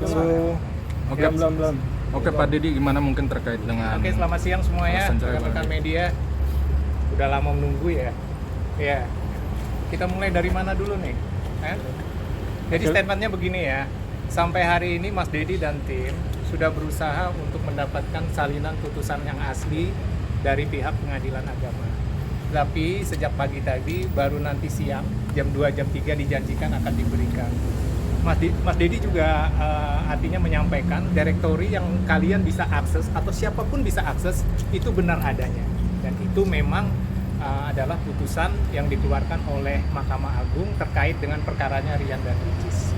Halo. Oke. Belum. Oke Pak Dedi, gimana mungkin terkait dengan Oke, selamat siang semua ya, Senjaya rekan-rekan media. Udah lama menunggu ya. Ya, kita mulai dari mana dulu nih? Jadi Oke. statementnya begini ya. Sampai hari ini Mas Dedi dan tim sudah berusaha untuk mendapatkan salinan putusan yang asli dari pihak pengadilan agama. Tapi sejak pagi tadi, baru nanti siang, jam 2, jam 3 dijanjikan akan diberikan. Mas Dedi juga artinya menyampaikan direktori yang kalian bisa akses atau siapapun bisa akses itu benar adanya, dan itu memang adalah putusan yang dikeluarkan oleh Mahkamah Agung terkait dengan perkaranya Rian dan Ricis.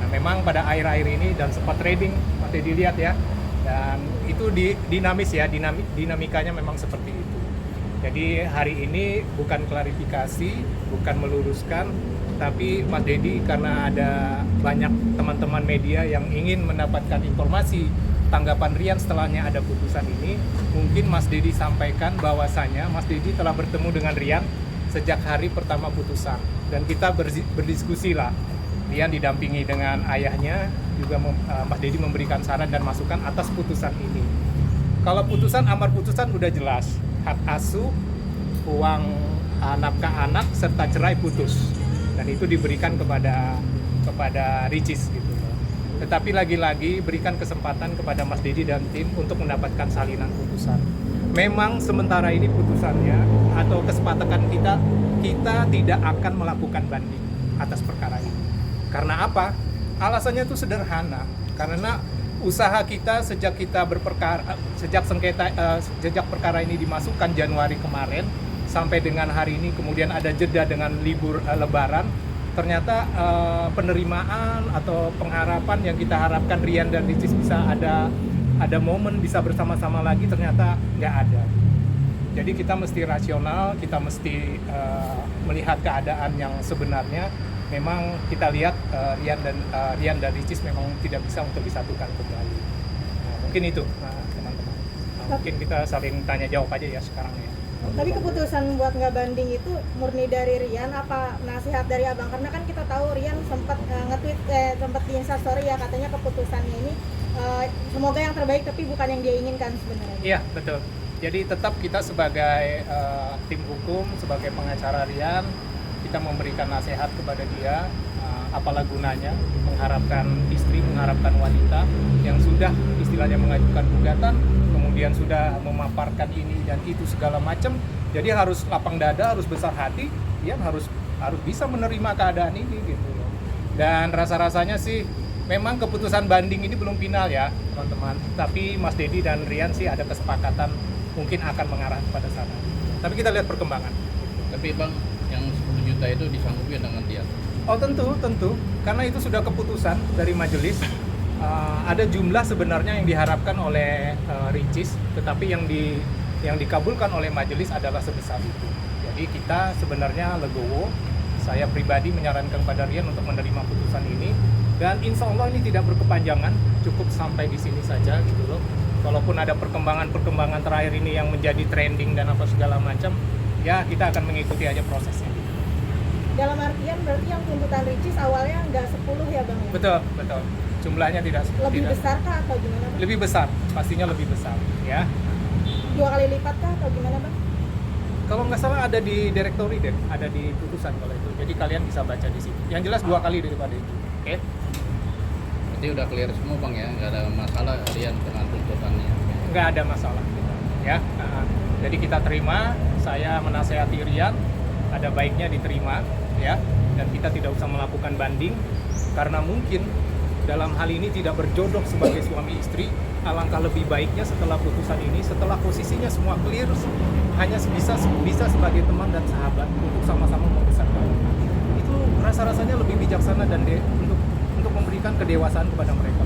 Nah, memang pada akhir-akhir ini dan sempat trading, Mas Dedi lihat ya, dan itu dinamis ya, dinamikanya memang seperti itu. Jadi hari ini bukan klarifikasi, bukan meluruskan, tapi Mas Dedi karena ada banyak teman-teman media yang ingin mendapatkan informasi tanggapan Rian setelahnya ada putusan ini, mungkin Mas Dedi sampaikan bahwasanya Mas Dedi telah bertemu dengan Rian sejak hari pertama putusan, dan kita berdiskusi lah. Rian didampingi dengan ayahnya, juga Mas Dedi memberikan saran dan masukan atas putusan ini. Kalau putusan, amar putusan udah jelas, hak asuh, uang nafkah anak, serta cerai putus. Dan itu diberikan kepada Ricis gitu. Tetapi lagi-lagi berikan kesempatan kepada Mas Dedi dan tim untuk mendapatkan salinan putusan. Memang sementara ini putusannya atau kesepakatan kita tidak akan melakukan banding atas perkara ini. Karena apa? Alasannya itu sederhana. Karena usaha kita sejak sejak perkara ini dimasukkan Januari kemarin sampai dengan hari ini, kemudian ada jeda dengan libur Lebaran, ternyata penerimaan atau pengharapan yang kita harapkan Rian dan Ricis bisa ada momen bisa bersama-sama lagi, ternyata nggak ada. Jadi kita mesti rasional, kita mesti melihat keadaan yang sebenarnya. Memang kita lihat Rian dan Ricis memang tidak bisa untuk disatukan kembali. Nah, mungkin itu teman-teman. Nah, mungkin kita saling tanya jawab aja ya sekarang ya. Tapi keputusan buat nggak banding itu murni dari Rian apa nasihat dari abang? Karena kan kita tahu Rian sempat nge-tweet, sempat di Instastory ya, katanya keputusannya ini semoga yang terbaik tapi bukan yang dia inginkan sebenarnya. Iya, betul. Jadi tetap kita sebagai tim hukum, sebagai pengacara Rian, kita memberikan nasihat kepada dia, apalah gunanya mengharapkan istri, mengharapkan wanita yang sudah istilahnya mengajukan gugatan, kemudian sudah memaparkan ini dan itu segala macam. Jadi harus lapang dada, harus besar hati, dia harus bisa menerima keadaan ini gitu. Dan rasa-rasanya sih memang keputusan banding ini belum final ya teman-teman. Tapi Mas Dedi dan Rian sih ada kesepakatan mungkin akan mengarah kepada sana. Tapi kita lihat perkembangan. Tapi Bang, yang 10 juta itu disanggupi dengan dia? Oh tentu, karena itu sudah keputusan dari majelis. Ada jumlah sebenarnya yang diharapkan oleh Ricis, tetapi yang dikabulkan oleh majelis adalah sebesar itu. Jadi kita sebenarnya legowo. Saya pribadi menyarankan kepada Rian untuk menerima putusan ini, dan insya Allah ini tidak berkepanjangan, cukup sampai di sini saja gitu loh. Walaupun ada perkembangan terakhir ini yang menjadi trending dan apa segala macam, ya kita akan mengikuti aja prosesnya. Dalam artian berarti yang tuntutan Ricis awalnya nggak 10 ya Bang? Ya? Betul. Jumlahnya tidak Lebih besar kah atau gimana Bang? Lebih besar, pastinya lebih besar ya. 2 kali lipat kah atau gimana Bang? Kalau nggak salah ada di direktori deh, ada di putusan kalau itu. Jadi kalian bisa baca di situ. Yang jelas 2 kali daripada itu. Oke? Berarti udah clear semua Bang ya, nggak ada masalah Rian dengan tuntutannya? Nggak ada masalah ya. Jadi kita terima, saya menasehati Rian, ada baiknya diterima ya, dan kita tidak usah melakukan banding karena mungkin dalam hal ini tidak berjodoh sebagai suami istri. Alangkah lebih baiknya setelah putusan ini, setelah posisinya semua clear, hanya bisa sebagai teman dan sahabat untuk sama-sama membesarkan. Itu rasa-rasanya lebih bijaksana dan untuk memberikan kedewasaan kepada mereka.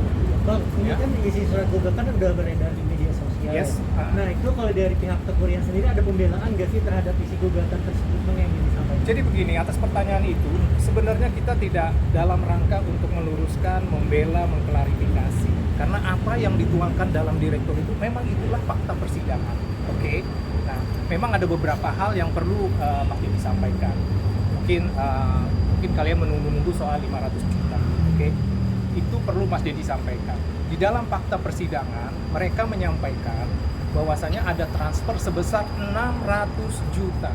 Bang, ini Ya. kan isi surat gugatan udah beredar di media sosial. Yes. Nah itu kalau dari pihak Teguh Rian sendiri ada pembelaan nggak sih terhadap isi gugatan tersebut Bang yang disampaikan? Jadi begini, atas pertanyaan itu sebenarnya kita tidak dalam rangka untuk meluruskan, membela, mengklarifikasi. Karena apa yang dituangkan dalam direktur itu memang itulah fakta persidangan. Oke. Nah, memang ada beberapa hal yang perlu Pak disampaikan. Mungkin kalian menunggu-nunggu soal 500 juta. Oke. Itu itu perlu Mas Dedi sampaikan. Di dalam fakta persidangan, mereka menyampaikan bahwasanya ada transfer sebesar 600 juta.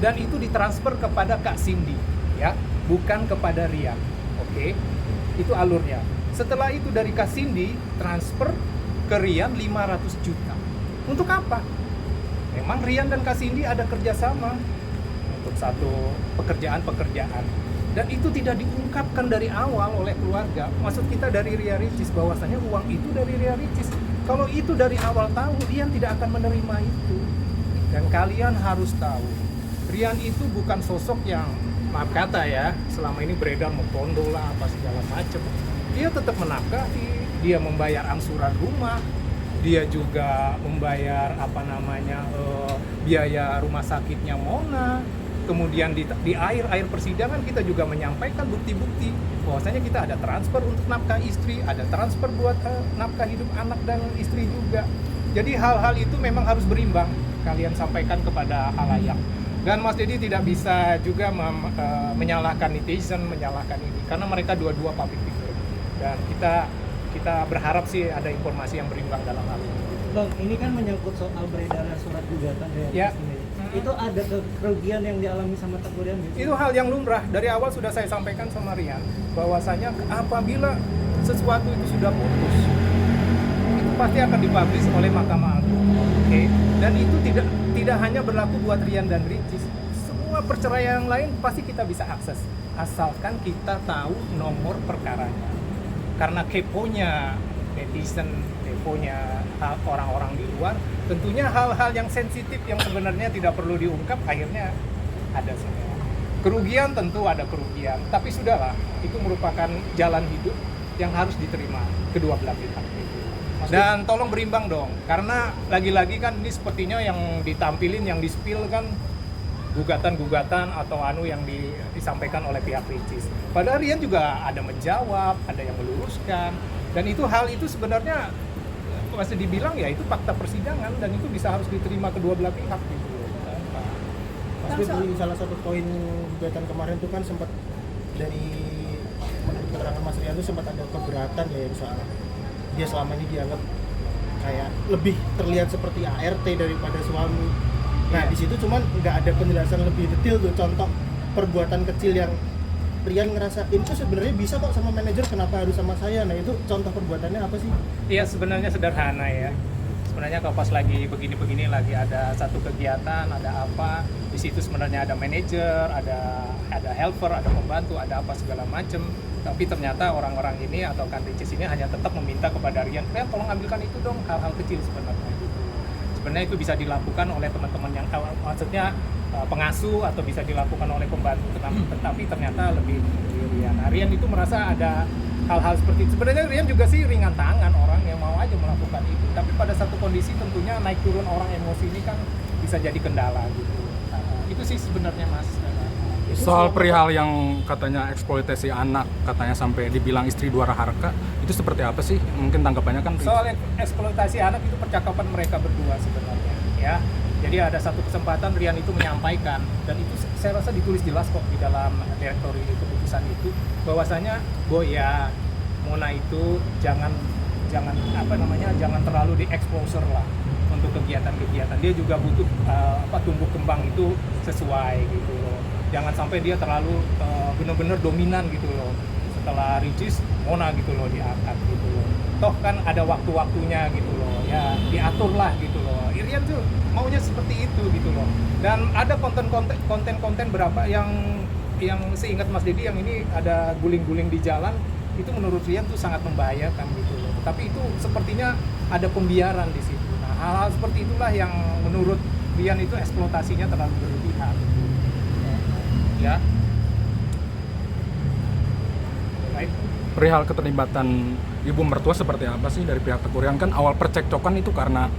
Dan itu ditransfer kepada Kak Cindy, ya, bukan kepada Rian. Oke, itu alurnya. Setelah itu dari Kak Cindy transfer ke Rian 500 juta. Untuk apa? Memang Rian dan Kak Cindy ada kerjasama untuk satu pekerjaan. Dan itu tidak diungkapkan dari awal oleh keluarga. Maksud kita dari Ria Ricis, bahwasanya uang itu dari Ria Ricis. Kalau itu dari awal tahu, Rian tidak akan menerima itu. Dan kalian harus tahu, Rian itu bukan sosok yang, maaf kata ya, selama ini beredar mempondo lah apa segala macam. Dia tetap menafkahi, dia membayar angsuran rumah, dia juga membayar biaya rumah sakitnya Mona. Kemudian di akhir persidangan kita juga menyampaikan bukti-bukti bahwasanya kita ada transfer untuk nafkah istri, ada transfer buat nafkah hidup anak dan istri juga. Jadi hal-hal itu memang harus berimbang kalian sampaikan kepada halayak. Dan Mas Dedi tidak bisa juga menyalahkan netizen, menyalahkan ini karena mereka dua-dua public figure. Dan kita berharap sih ada informasi yang berimbang dalam hal ini. Bang, ini kan menyangkut soal beredaran surat gugatan dari Ya. sendiri. Itu ada kerugian yang dialami sama Teguh Rian gitu? Itu hal yang lumrah. Dari awal sudah saya sampaikan sama Rian bahwasanya apabila sesuatu itu sudah putus, itu pasti akan dipublish oleh Mahkamah Agung. Oke. Dan itu tidak hanya berlaku buat Rian dan Ricis. Semua perceraian yang lain pasti kita bisa akses asalkan kita tahu nomor perkaranya. Karena keponya netizen, keponya orang-orang di luar, tentunya hal-hal yang sensitif yang sebenarnya tidak perlu diungkap akhirnya ada semua. Kerugian tentu ada kerugian, tapi sudahlah, itu merupakan jalan hidup yang harus diterima kedua belah pihak. Dan tolong berimbang dong, karena lagi-lagi kan ini sepertinya yang ditampilin, yang di-spill kan gugatan-gugatan atau yang disampaikan oleh pihak Ricis. Padahal Rian juga ada menjawab, ada yang meluruskan, dan hal itu sebenarnya masih dibilang ya itu fakta persidangan dan itu bisa harus diterima kedua belah pihak gitu. Mas Bib, di salah satu poin gugatan kemarin itu kan sempat dari menurut keterangan Mas Rian itu sempat ada keberatan ya yang soal dia selama ini dianggap kayak lebih terlihat seperti ART daripada suami. Nah di situ cuman nggak ada penjelasan lebih detail tuh, contoh perbuatan kecil yang Rian ngerasa itu sebenarnya bisa kok sama manajer, kenapa harus sama saya? Nah itu contoh perbuatannya apa sih? Iya sebenarnya sederhana ya. Sebenarnya kalau pas lagi begini-begini lagi ada satu kegiatan, ada apa, di situ sebenarnya ada manajer, ada helper, ada pembantu, ada apa segala macem. Tapi ternyata orang-orang ini atau kan Ricis ini hanya tetap meminta kepada Rian, tolong ambilkan itu dong, hal-hal kecil sebenarnya gitu. Sebenarnya itu bisa dilakukan oleh teman-teman yang maksudnya pengasuh atau bisa dilakukan oleh pembantu, tetapi ternyata lebih Rian. Nah, Rian itu merasa ada hal-hal seperti itu. Sebenarnya Rian juga sih ringan tangan, orang yang mau aja melakukan itu. Tapi pada satu kondisi tentunya naik turun orang emosi ini kan bisa jadi kendala gitu. Itu sih sebenarnya Mas. Soal perihal yang katanya eksploitasi anak, katanya sampai dibilang istri dua harka, itu seperti apa sih? Mungkin tanggapannya kan? Soal eksploitasi anak itu percakapan mereka berdua sebenarnya, ya. Jadi ada satu kesempatan Rian itu menyampaikan, dan itu saya rasa ditulis jelas kok di dalam direktori keputusan itu, bahwasanya ya Mona itu jangan terlalu di-exposure lah untuk kegiatan-kegiatan. Dia juga butuh tumbuh kembang itu sesuai gitu loh. Jangan sampai dia terlalu benar-benar dominan gitu loh. Setelah Ricis, Mona gitu loh diangkat gitu loh. Toh kan ada waktu-waktunya gitu loh. Ya diatur lah gitu loh. Rian tuh maunya seperti itu gitu loh. Dan ada konten berapa yang seingat Mas Dedi yang ini ada guling-guling di jalan, itu menurut Rian tuh sangat membahayakan gitu loh. Tapi itu sepertinya ada pembiaran di situ. Nah, hal-hal seperti itulah yang menurut Rian itu eksploitasinya terlalu berlebihan. Ya. Baik. Perihal keterlibatan ibu mertua seperti apa sih dari pihak Teguh Rian? Kan awal percekcokan itu karena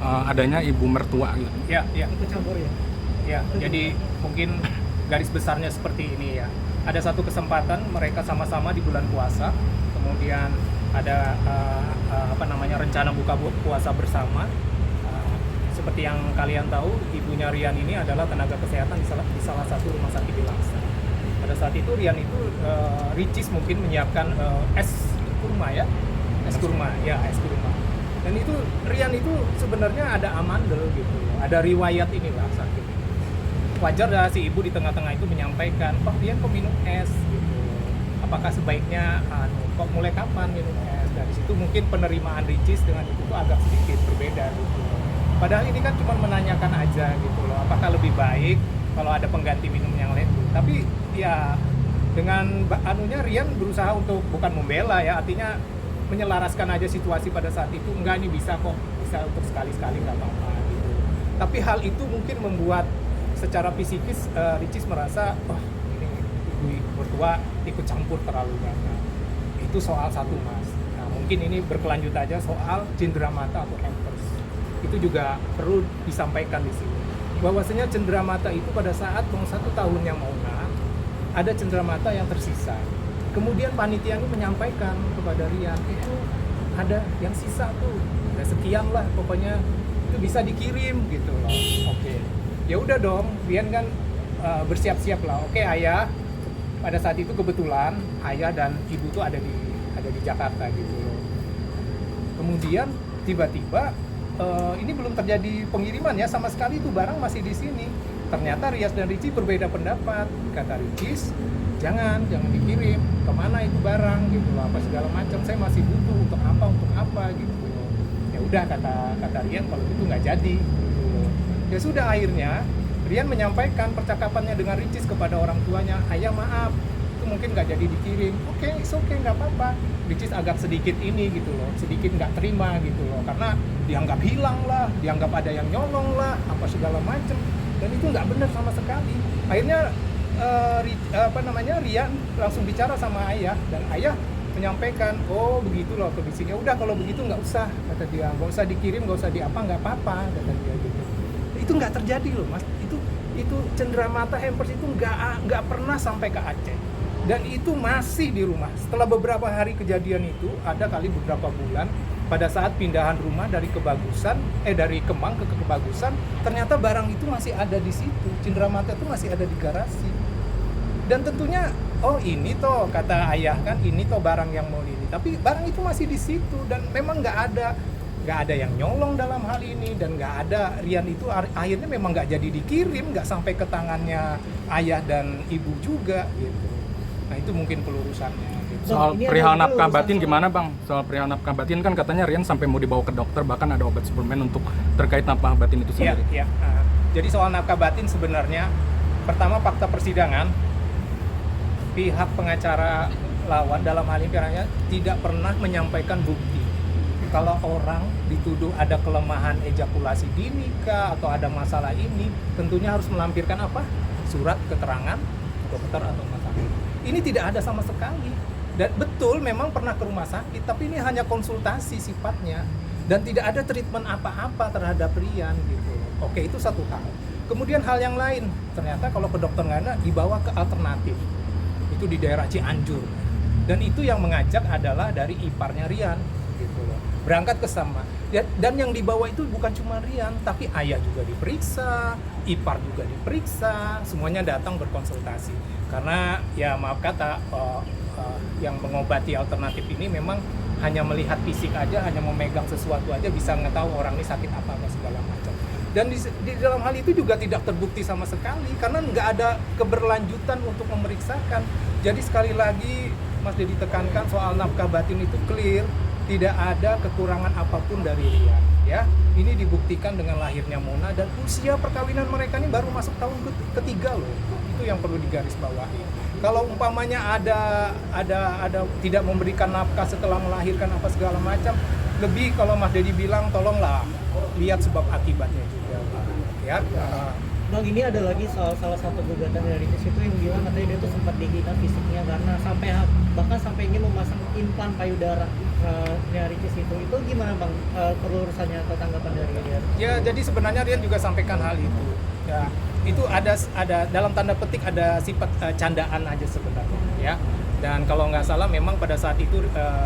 adanya ibu mertua gitu. Ya. Ikut campur ya? Ya, jadi mungkin garis besarnya seperti ini ya. Ada satu kesempatan mereka sama-sama di bulan puasa, kemudian ada rencana buka puasa bersama. Seperti yang kalian tahu, ibunya Rian ini adalah tenaga kesehatan di salah satu rumah sakit di Langsa. Pada saat itu Rian itu Ricis mungkin menyiapkan es kurma ya, es kurma, ya es kurma. Dan itu Rian itu sebenarnya ada amandel gitu, ada riwayat inilah sakit. Wajar lah si ibu di tengah-tengah itu menyampaikan, Pak Rian kok minum es gitu. Apakah sebaiknya, kok mulai kapan minum es? Dari situ mungkin penerimaan Ricis dengan itu tuh agak sedikit berbeda gitu. Padahal ini kan cuma menanyakan aja gitu loh, apakah lebih baik kalau ada pengganti minum yang lain. Tapi ya dengan anunya Rian berusaha untuk bukan membela ya, artinya menyelaraskan aja situasi pada saat itu. Enggak, ini bisa kok, bisa untuk sekali-sekali nggak apa-apa gitu. Tapi hal itu mungkin membuat secara fisikis Ricis merasa, wah ini ibu mertua ikut campur terlalu banyak. Itu soal satu mas. Nah mungkin ini berkelanjut aja soal cenderamata atau hampers. Itu juga perlu disampaikan di sini. Bahwasanya cenderamata itu pada saat 1 tahunnya Mauna ada cenderamata yang tersisa. Kemudian panitia ini menyampaikan kepada Rian, itu ada yang sisa tuh, ada sekian lah pokoknya itu bisa dikirim gitu loh. Oke, ya udah dong, Rian kan bersiap-siap lah. Oke ayah, pada saat itu kebetulan ayah dan ibu tuh ada di Jakarta gitu loh. Kemudian tiba-tiba ini belum terjadi pengiriman ya, sama sekali itu barang masih di sini. Ternyata Rias dan Rici berbeda pendapat. Kata Ricis, jangan dikirim, kemana itu barang gitu loh, apa segala macam, saya masih butuh untuk apa gitu loh. Ya udah kata Rian, kalau itu nggak jadi gitu loh. Ya sudah, akhirnya Rian menyampaikan percakapannya dengan Ricis kepada orang tuanya, ayah maaf, itu mungkin nggak jadi dikirim. Oke, nggak apa-apa. Ricis agak sedikit ini gitu loh, sedikit nggak terima gitu loh, karena dianggap hilang lah, dianggap ada yang nyolong lah, apa segala macam, dan itu nggak benar sama sekali. Akhirnya Rian langsung bicara sama ayah, dan ayah menyampaikan, oh begitu loh kondisinya. Udah kalau begitu nggak usah, kata dia, nggak usah dikirim, nggak usah nggak apa-apa, kata dia gitu. Itu nggak terjadi loh mas. Itu cenderamata hampers itu nggak pernah sampai ke Aceh, dan itu masih di rumah. Setelah beberapa hari kejadian itu, ada kali beberapa bulan, pada saat pindahan rumah dari dari Kemang ke Kebagusan, ternyata barang itu masih ada di situ. Cenderamata itu masih ada di garasi. Dan tentunya, oh ini toh, kata ayah kan, ini toh barang yang mau ini. Tapi barang itu masih di situ, dan memang nggak ada yang nyolong dalam hal ini, dan nggak ada, Rian itu akhirnya memang nggak jadi dikirim, nggak sampai ke tangannya ayah dan ibu juga gitu. Nah itu mungkin pelurusannya gitu. Soal perihal nafkah batin gimana bang? Soal perihal nafkah batin kan katanya Rian sampai mau dibawa ke dokter, bahkan ada obat suplemen untuk terkait nafkah batin itu sendiri. Iya. Jadi soal nafkah batin sebenarnya, pertama fakta persidangan, pihak pengacara lawan dalam hal ini tidak pernah menyampaikan bukti. Kalau orang dituduh ada kelemahan ejakulasi dini kah, atau ada masalah ini, tentunya harus melampirkan apa? Surat keterangan dokter atau rumah sakit. Ini tidak ada sama sekali. Dan betul memang pernah ke rumah sakit, tapi ini hanya konsultasi sifatnya, dan tidak ada treatment apa-apa terhadap Rian gitu. Oke, itu satu hal. Kemudian hal yang lain, ternyata kalau ke dokter nggak ada, dibawa ke alternatif. Itu di daerah Cianjur. Dan itu yang mengajak adalah dari iparnya Rian gitu loh. Berangkat ke sana. Dan yang dibawa itu bukan cuma Rian, tapi ayah juga diperiksa, ipar juga diperiksa, semuanya datang berkonsultasi. Karena ya maaf kata, yang mengobati alternatif ini memang hanya melihat fisik aja, hanya memegang sesuatu aja bisa ngetahu orang ini sakit apa segala macam. Dan di dalam hal itu juga tidak terbukti sama sekali, karena nggak ada keberlanjutan untuk memeriksakan. Jadi sekali lagi Mas Dedi tekankan soal nafkah batin itu clear, tidak ada kekurangan apapun dari Rian. Ya, ini dibuktikan dengan lahirnya Mona, dan usia perkawinan mereka ini baru masuk tahun ketiga loh. Itu yang perlu digarisbawahi. Kalau umpamanya ada tidak memberikan nafkah setelah melahirkan apa segala macam, lebih kalau Mas Dedi bilang tolonglah lihat sebab akibatnya juga. Ya. Bang, ini ada lagi soal salah satu gugatan dari Ricis itu yang bilang katanya dia tuh sempat dihina fisiknya karena bahkan sampai ingin memasang implan payudara dari Ricis itu gimana bang, pelurusannya atau tanggapan dari dia? Ya, jadi sebenarnya Rian juga sampaikan hal itu. Ya, itu ada dalam tanda petik ada sifat candaan aja sebenarnya. Ya. Dan kalau nggak salah memang pada saat itu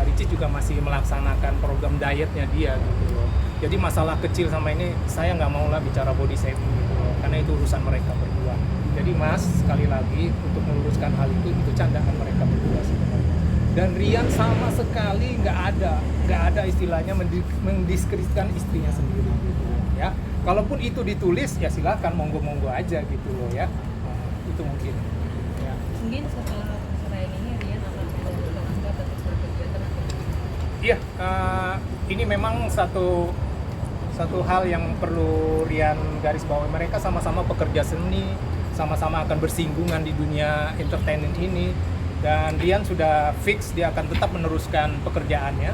Ricis juga masih melaksanakan program dietnya dia gitu loh. Jadi masalah kecil sama ini saya nggak mau lah bicara body shaming gitu loh, karena itu urusan mereka berdua. Jadi Mas, sekali lagi untuk meluruskan hal itu candaan mereka berdua sebenarnya. dan Rian sama sekali nggak ada istilahnya mendiskreditkan istrinya sendiri gitu ya. Kalaupun itu ditulis ya silakan monggo aja gitu loh ya. Itu mungkin ya. Mungkin setelah perceraian ini Rian akan mengajukan angka batas berkegiatan atau Iya, ini memang satu hal yang perlu Rian garis bawahi. Mereka sama-sama pekerja seni, sama-sama akan bersinggungan di dunia entertainment ini, dan Rian sudah fix dia akan tetap meneruskan pekerjaannya,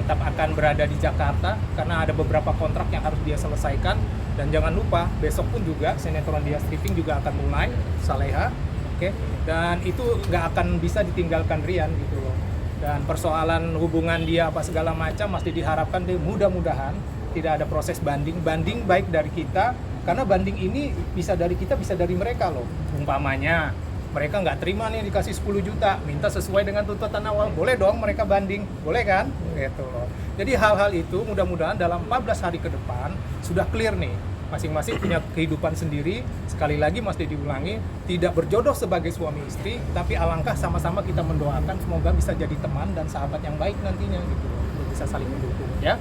tetap akan berada di Jakarta karena ada beberapa kontrak yang harus dia selesaikan. Dan jangan lupa besok pun juga sinetron dia stripping juga akan mulai, Saleha, oke? Dan itu nggak akan bisa ditinggalkan Rian gitu loh. Dan persoalan hubungan dia apa segala macam masih diharapkan deh, mudah-mudahan tidak ada proses banding baik dari kita, karena banding ini bisa dari kita bisa dari mereka loh. Umpamanya mereka nggak terima nih dikasih 10 juta, minta sesuai dengan tuntutan awal, boleh dong mereka banding, boleh kan? Gitu loh. Jadi hal-hal itu mudah-mudahan dalam 14 hari ke depan sudah clear nih. Masing-masing punya kehidupan sendiri. Sekali lagi mesti diulangi, tidak berjodoh sebagai suami istri, tapi alangkah sama-sama kita mendoakan semoga bisa jadi teman dan sahabat yang baik nantinya gitu loh. Bisa saling mendukung ya.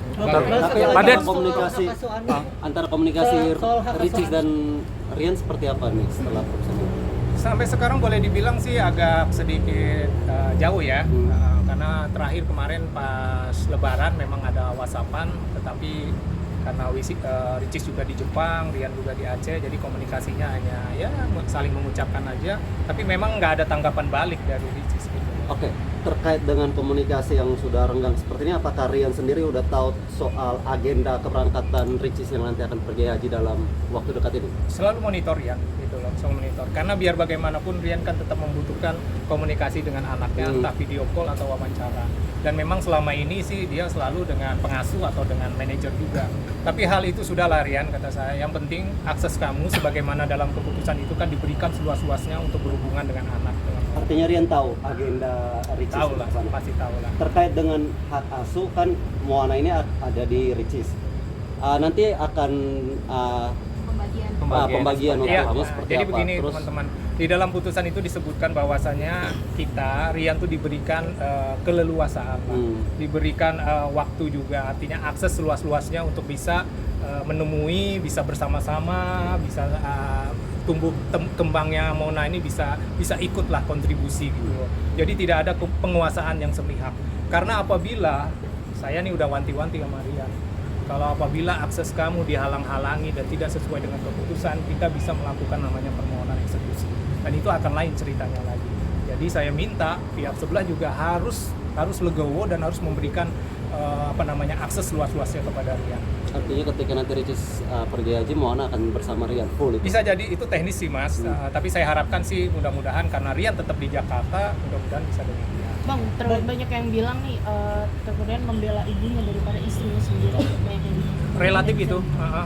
Padet. Antara komunikasi soal hak asuh Ricis dan Rian seperti apa nih setelah proses ini? Sampai sekarang boleh dibilang sih agak sedikit jauh ya. Karena terakhir kemarin pas Lebaran memang ada WhatsAppan, tetapi karena Ricis juga di Jepang, Rian juga di Aceh, jadi komunikasinya hanya ya saling mengucapkan aja, tapi memang nggak ada tanggapan balik dari Ricis gitu. Oke, terkait dengan komunikasi yang sudah renggang seperti ini, apakah Rian sendiri udah tahu soal agenda keberangkatan Ricis yang nanti akan pergi haji dalam waktu dekat ini? Selalu monitor ya, gitu loh, selalu monitor. Karena biar bagaimanapun Rian kan tetap membutuhkan komunikasi dengan anaknya, entah video call atau wawancara. Dan memang selama ini sih dia selalu dengan pengasuh atau dengan manajer juga. Tapi hal itu sudah lah Rian, kata saya. Yang penting akses kamu sebagaimana dalam keputusan itu kan diberikan seluas-luasnya untuk berhubungan dengan anak. Artinya Rian tahu agenda Ricis Tahu lah, ke sana? pasti tahu lah. Terkait dengan hak asuh kan Moana ini ada di Ricis. Nanti akan pembagian untuk Iya, kamu seperti jadi apa? begini Terus teman-teman, di dalam putusan itu disebutkan bahwasannya kita Rian tuh diberikan keleluasaan, diberikan waktu juga, artinya akses seluas-luasnya untuk bisa menemui, bisa bersama-sama, bisa tumbuh kembangnya Mona ini bisa ikutlah kontribusi gitu loh. Jadi tidak ada penguasaan yang semihak. Karena apabila saya nih udah wanti-wanti sama Rian, kalau apabila akses kamu dihalang-halangi dan tidak sesuai dengan keputusan, kita bisa melakukan namanya permohonan eksekusi. Dan itu akan lain ceritanya lagi. Jadi saya minta pihak sebelah juga harus legowo dan harus memberikan akses luas-luasnya kepada Rian. artinya ketika nanti Ricis pergi haji, Moana akan bersama Rian full itu? Bisa jadi itu teknis sih mas, tapi saya harapkan sih mudah-mudahan karena Rian tetap di Jakarta, mudah-mudahan bisa demikian. Bang, terlalu banyak yang bilang nih kemudian membela ibunya daripada istrinya sendiri. Banyak yang Relatif itu,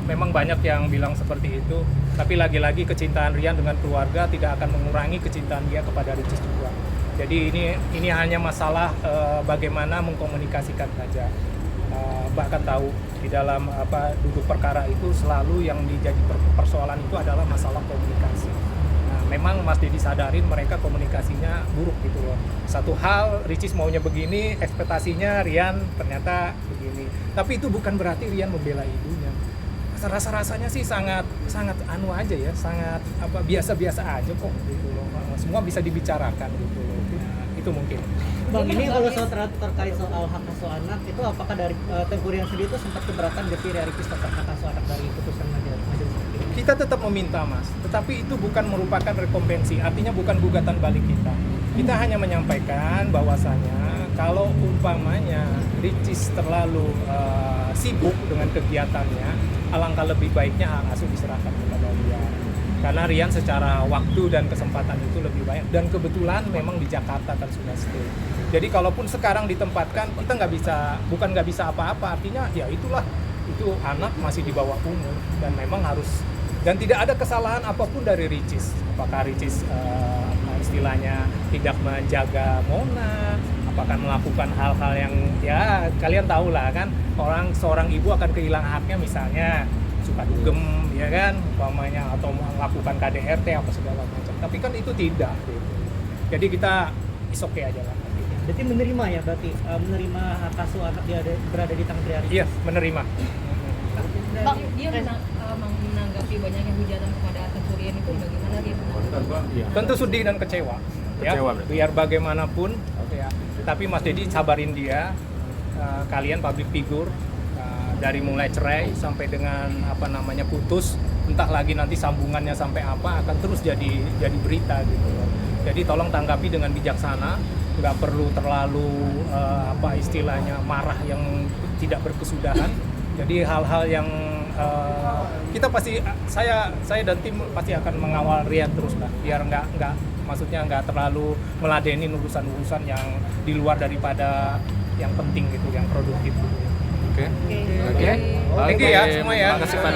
memang banyak yang bilang seperti itu. Tapi lagi-lagi kecintaan Rian dengan keluarga tidak akan mengurangi kecintaan dia kepada Ricis juga. Jadi ini hanya masalah bagaimana mengkomunikasikan saja. Mbak kan tahu di dalam duduk perkara itu selalu yang menjadi persoalan itu adalah masalah komunikasi. Nah, memang Mas Dedi sadarin mereka komunikasinya buruk gitu loh. Satu hal Ricis maunya begini, ekspektasinya Rian ternyata begini. Tapi itu bukan berarti Rian membela ibunya. Rasa-rasanya sih sangat anu aja ya, sangat biasa-biasa aja kok gitu loh. Semua bisa dibicarakan gitu loh. Itu mungkin. Bang, ini kalau terkait soal hak asuh anak itu apakah dari Tengku Rian sendiri itu sempat keberatan dari Ricis tentang hak asuh anak dari putusan majelis hakim? Kita tetap meminta mas, tetapi itu bukan merupakan rekompensi, artinya bukan gugatan balik kita. Kita hanya menyampaikan bahwasanya kalau umpamanya Ricis terlalu sibuk dengan kegiatannya, alangkah lebih baiknya hak asuh diserahkan kepada Rian. Karena Rian secara waktu dan kesempatan itu lebih banyak, dan kebetulan memang di Jakarta kan sudah stay. Jadi kalaupun sekarang ditempatkan, kita bukan nggak bisa apa-apa, artinya ya itulah, itu anak masih di bawah umur dan memang harus, dan tidak ada kesalahan apapun dari Ricis. Apakah Ricis istilahnya tidak menjaga Mona, apakah melakukan hal-hal yang ya kalian tahu lah kan, seorang ibu akan kehilangan haknya misalnya suka dugem ya kan umpamanya, atau melakukan KDRT apa segala macam, tapi kan itu tidak gitu. Jadi kita is okay aja lah. Berarti menerima ya, berarti menerima hak asuh anak dia berada di tangan Tria Ricis. Iya, menerima. Bang, Dia menanggapi banyaknya hujatan kepada Atta Rian itu bagaimana dia menanggapi? Tentu sedih dan kecewa. Kecewa berarti. Biar bagaimanapun, ya. Tapi Mas Dedi sabarin dia. Kalian public figure, dari mulai cerai sampai dengan putus, entah lagi nanti sambungannya sampai apa akan terus jadi berita gitu loh. Jadi tolong tanggapi dengan bijaksana, nggak perlu terlalu istilahnya marah yang tidak berkesudahan. Jadi hal-hal yang kita pasti saya dan tim pasti akan mengawal Rian terus lah, biar maksudnya nggak terlalu meladeni urusan-urusan yang di luar daripada yang penting gitu, yang produktif gitu. Oke. Thank you ya semua ya. Terima kasih Pak.